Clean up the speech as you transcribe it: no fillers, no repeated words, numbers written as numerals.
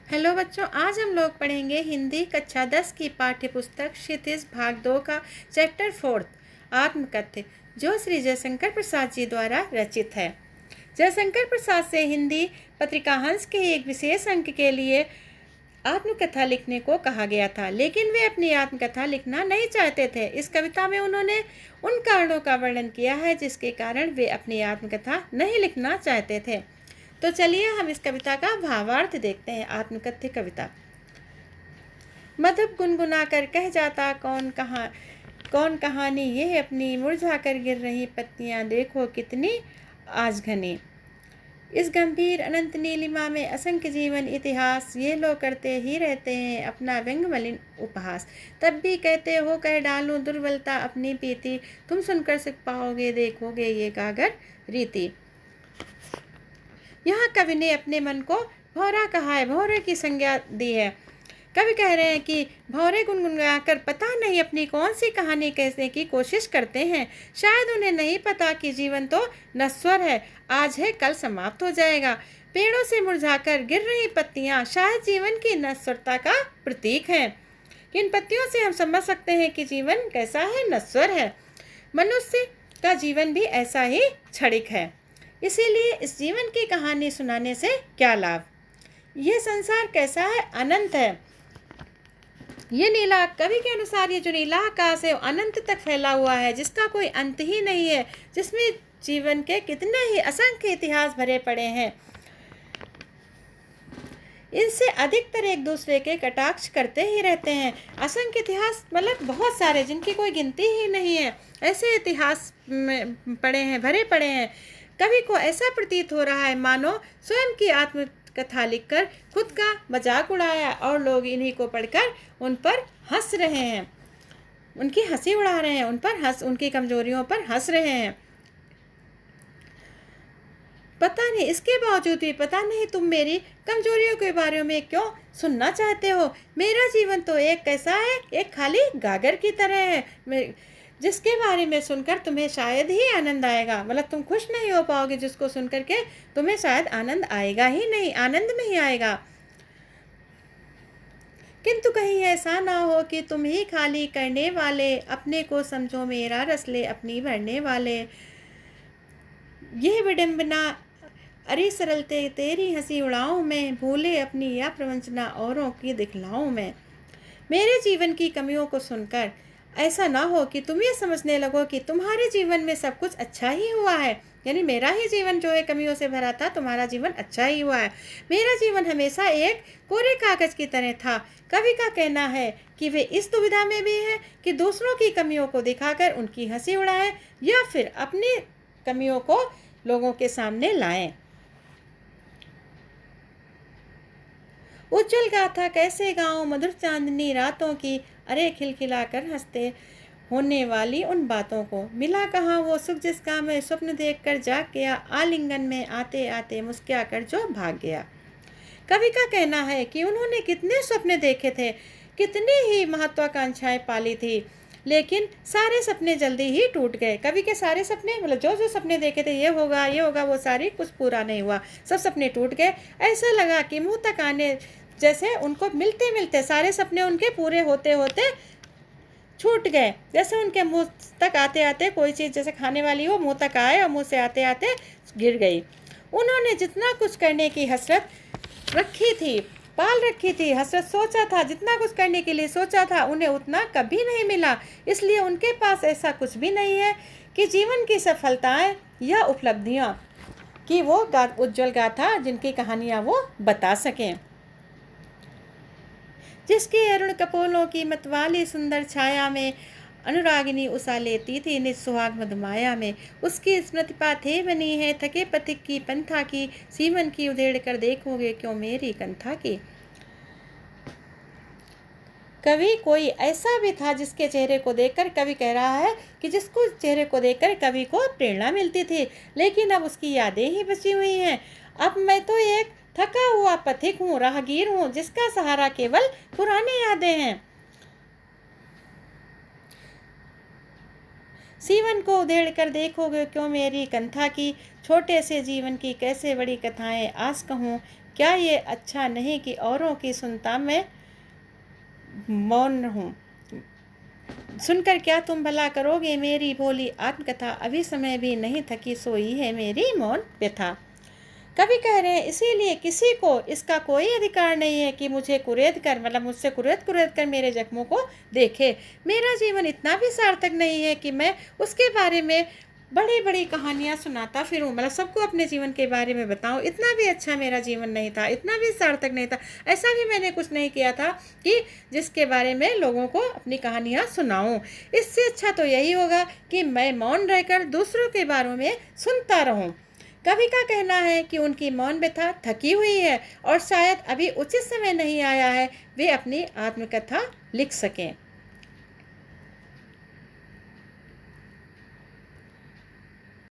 Hello बच्चों, आज हम लोग पढ़ेंगे हिंदी कक्षा 10 की पाठ्य पुस्तक क्षितिज भाग 2 का चैप्टर 4 आत्मकथ्य, जो श्री जयशंकर प्रसाद जी द्वारा रचित है। जयशंकर प्रसाद से हिंदी पत्रिका हंस के एक विशेष अंक के लिए आत्मकथा लिखने को कहा गया था, लेकिन वे अपनी आत्मकथा लिखना नहीं चाहते थे। इस कविता में उन्होंने उन कारणों का वर्णन किया है जिसके कारण वे अपनी आत्मकथा नहीं लिखना चाहते थे। तो चलिए हम इस कविता का भावार्थ देखते हैं। आत्मकथ्य कविता। मधुप गुनगुना कर कह जाता कौन कहानी, ये अपनी मुरझा कर गिर रही पत्तियां देखो कितनी आज घनी। इस गंभीर अनंत नीलिमा में असंख्य जीवन इतिहास, ये लोग करते ही रहते हैं अपना व्यंग मलिन उपहास। तब भी कहते हो कह डालूं दुर्बलता अपनी पीती, तुम सुनकर सीख पाओगे देखोगे ये कागर रीति। यहाँ कवि ने अपने मन को भौरा कहा है, भौरे की संज्ञा दी है। कवि कह रहे हैं कि भौरे गुनगुनाकर पता नहीं अपनी कौन सी कहानी कहने की कोशिश करते हैं। शायद उन्हें नहीं पता कि जीवन तो नश्वर है, आज है कल समाप्त हो जाएगा। पेड़ों से मुरझाकर गिर रही पत्तियां शायद जीवन की नश्वरता का प्रतीक है। इन पत्तियों से हम समझ सकते हैं कि जीवन कैसा है, नश्वर है। मनुष्य का जीवन भी ऐसा ही क्षणिक है, इसीलिए इस जीवन की कहानी सुनाने से क्या लाभ। यह संसार कैसा है, अनंत है। ये नीला, कवि के अनुसार ये जो नीला आकाश है अनंत तक फैला हुआ है, जिसका कोई अंत ही नहीं है, जिसमें जीवन के कितने ही असंख्य इतिहास भरे पड़े हैं। इनसे अधिकतर एक दूसरे के कटाक्ष करते ही रहते हैं। असंख्य इतिहास मतलब बहुत सारे, जिनकी कोई गिनती ही नहीं है। ऐसे इतिहास में पड़े हैं, भरे पड़े हैं। कवि को ऐसा प्रतीत हो रहा है मानो स्वयं की आत्मकथा लिखकर खुद का मजाक उड़ाया और लोग इन्हीं को पढ़कर उन पर हंस रहे हैं, उनकी हंसी उड़ा रहे हैं, उनकी कमजोरियों पर हंस रहे हैं। पता नहीं, इसके बावजूद भी पता नहीं तुम मेरी कमजोरियों के बारे में क्यों सुनना चाहते हो। मेरा जीवन तो एक कैसा है, एक खाली गागर की तरह है, जिसके बारे में सुनकर तुम्हें शायद ही आनंद आएगा। मतलब तुम खुश नहीं हो पाओगे, जिसको सुनकर के तुम्हें शायद आनंद आएगा ही नहीं, आनंद नहीं आएगा। किंतु कहीं ऐसा ना हो कि तुम ही खाली करने वाले, अपने को समझो मेरा रस ले अपनी भरने वाले। यह विडंबना अरे सरलते तेरी हंसी उड़ाऊं मैं, भूले अपनी या प्रवंचना औरों की दिखलाऊं मैं। मेरे जीवन की कमियों को सुनकर ऐसा ना हो कि तुम ये समझने लगो कि तुम्हारे जीवन में सब कुछ अच्छा ही हुआ है, यानी मेरा ही जीवन जो है कमियों से भरा था, तुम्हारा जीवन अच्छा ही हुआ है। मेरा जीवन हमेशा एक कोरे कागज की तरह था। कवि का कहना है कि वे इस दुविधा में भी हैं कि दूसरों की कमियों को दिखाकर उनकी हंसी उड़ाएं या फिर अपनी कमियों को लोगों के सामने लाएं। उज्जवल गाथा कैसे गाऊं मधुर चांदनी रातों की, अरे खिलखिलाकर हंसते होने वाली उन बातों को। मिला कहाँ वो सुख जिसका मैं स्वप्न देखकर जाग गया, आलिंगन में आते आते मुस्कुरा कर जो भाग गया। कवि का कहना है कि उन्होंने कितने सपने देखे थे, कितनी ही महत्वाकांक्षाएं पाली थी, लेकिन सारे सपने जल्दी ही टूट गए। कवि के सारे सपने, मतलब जो जो सपने देखे थे ये होगा, वो सारी कुछ पूरा नहीं हुआ, सब सपने टूट गए। ऐसा लगा कि मुंह तक आने जैसे उनको मिलते मिलते सारे सपने उनके पूरे होते होते छूट गए। जैसे उनके मुंह तक आते आते कोई चीज़ जैसे खाने वाली हो मुंह तक आए और मुंह से आते आते गिर गई। उन्होंने जितना कुछ करने की हसरत रखी थी, पाल रखी थी, हसरत सोचा था, जितना कुछ करने के लिए सोचा था, उन्हें उतना कभी नहीं मिला। इसलिए उनके पास ऐसा कुछ भी नहीं है कि जीवन की सफलताएं या उपलब्धियां कि वो उज्जवल गाथा जिनकी कहानियां वो बता सकें। जिसके अरुण कपोलों की मतवाली सुंदर छाया में अनुरागिनी उषा लेती थी निज सुहाग मधुमाया में, उसकी स्मृति पाथे बनी है थके पथिक की पंथा की, सीमन की उधेड़ कर देखोगे क्यों मेरी कंथा की। कवि कोई ऐसा भी था जिसके चेहरे को देखकर कवि कह रहा है कि जिसको चेहरे को देखकर कवि को प्रेरणा मिलती थी, लेकिन अब उसकी यादें ही बची हुई हैं। अब मैं तो एक थका हुआ पथिक हूँ, राहगीर हूँ, जिसका सहारा केवल पुरानी यादें हैं। सीवन को उधेड़ कर देखोगे क्यों मेरी कंथा की, छोटे से जीवन की कैसे बड़ी कथाएं आस कहूँ क्या ये अच्छा नहीं कि औरों की सुनता मैं मौन रहूं? सुनकर क्या तुम भला करोगे मेरी भोली आत्मकथा, अभी समय भी नहीं थकी सोई है मेरी मौन व्यथा। कवि कह रहे हैं इसीलिए किसी को इसका कोई अधिकार नहीं है कि मुझे कुरेद कर, मतलब मुझसे कुरेद कुरेद कर मेरे जख्मों को देखे। मेरा जीवन इतना भी सार्थक नहीं है कि मैं उसके बारे में बड़ी बड़ी कहानियाँ सुनाता फिरूं, मतलब सबको अपने जीवन के बारे में बताऊं। इतना भी अच्छा मेरा जीवन नहीं था, इतना भी सार्थक नहीं था, ऐसा भी मैंने कुछ नहीं किया था कि जिसके बारे में लोगों को अपनी कहानियाँ सुनाऊं। इससे अच्छा तो यही होगा कि मैं मौन रहकर दूसरों के बारे में सुनता रहूं। कवि का कहना है कि उनकी मौन व्यथा थकी हुई है और शायद अभी उचित समय नहीं आया है वे अपनी आत्मकथा लिख सकें।